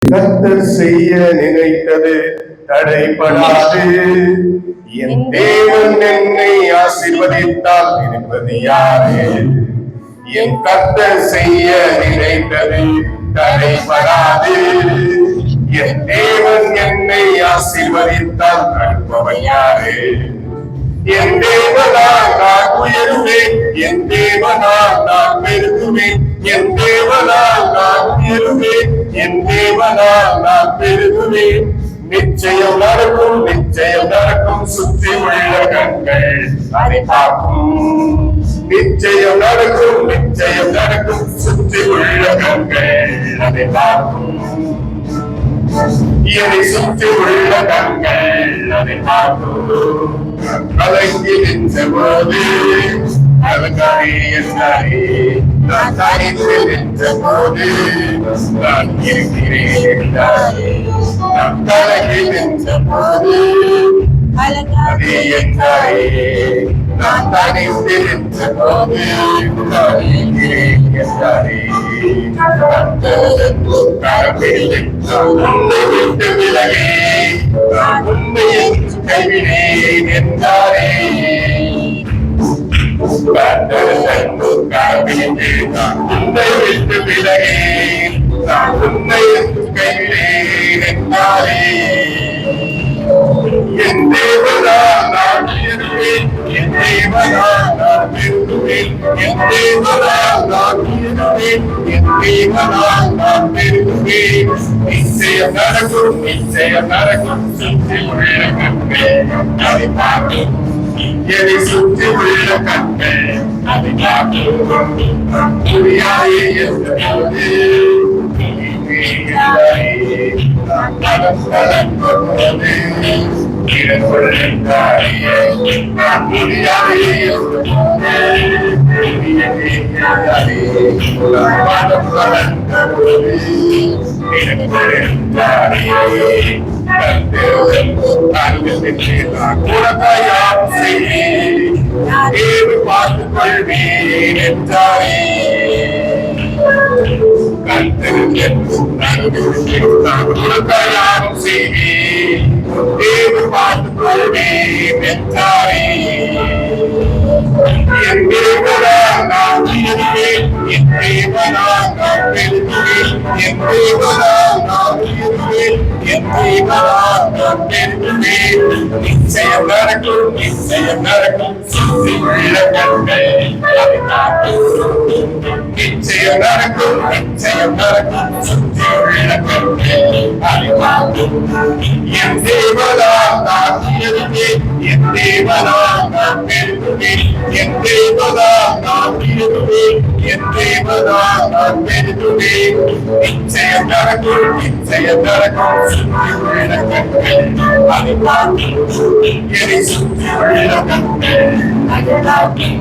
கர்த்தர் செய்ய நினைத்தது தடைபடாது. என் தேவன் என்னை ஆசீர்வதித்தால் இருப்பது யாரு? என் கர்த்தர் செய்ய நினைத்தது தடைபடாது. என் தேவன் என்னை ஆசீர்வதித்தால் தடுப்பவன் யாரு? என் தேவனால் நான் உயருவேன், என் தேவனால் நான் பெருகுவேன், என் தேவனால் நான் உயருவேன், என் தேவனால் நான் பெருகுவேன். நிச்சயம் நடக்கும், நிச்சயம் நடக்கும், சுற்றி உள்ள கண்கள் அதை பார்க்கும். நிச்சயம் நடக்கும், நிச்சயம் நடக்கும், சுற்றி உள்ள கண்கள் அதை பார்க்கும். என்னை சுற்றி உள்ள கண்கள் அதை பார்க்கும். கலங்கி நின்ற போது கலங்காரி என்றாரே, நான் தனித்து நின்ற போது நான் இருக்கிறேன் என்றாரே. நான் கலங்கி நின்ற போது அதே என்றாரே, நான் தனித்து நின்ற போது நான் இருக்கிறேன் என்றாரே. உன்னை விட்டு விலகி நான் உண்மையை கைவினேன் என்றாரே. உன்னை விட்டு விலகி நான் உண்மையை கைவினேன் என்றாரே. என் தேவனால் நான் உயருவேன், என் தேவனால் நான் பெருகுவேன், என் தேவனால் நான் உயருவேன், என் தேவனால் நான் பெருகுவேன். நிச்சயம் நடக்கும், நிச்சயம் நடக்கும், சுற்றி உள்ள கண்கள் அதை பார்க்கும். என்னை சுற்றி உள்ள கண்கள் அதை பார்க்கும். முடியாதே என்ற போது பார்த்துக் கொள்வேன் என்றாரே. பார்த்துக் கொள்வேன் என்றாரே. என் தேவனால் நான் உயருவேன், என் தேவனால் நான் பெருகுவேன், என் தேவனால் நான் உயருவேன், என் தேவனால் நான் பெருகுவேன். நிச்சயம் நடக்கும், நிச்சயம் நடக்கும், சுற்றி உள்ள கண்கள் அதை பார்க்கும். நிச்சயம் நடக்கும், நிச்சயம் நடக்கும், சுற்றி உள்ள கண்கள் அதை பார்க்கும். என் தேவனால் நான் உயருவேன், என் தேவனால் நான் பெருகுவேன், என் தேவனால் நான் உயருவேன், என் தேவனால் நான் பெருகுவேன். நிச்சயம் நடக்கும், நிச்சயம் நடக்கும், சுற்றி உள்ள கண்கள் அதை பார்க்கும். என்னை சுற்றி உள்ள கண்கள் அதை பார்க்கும்.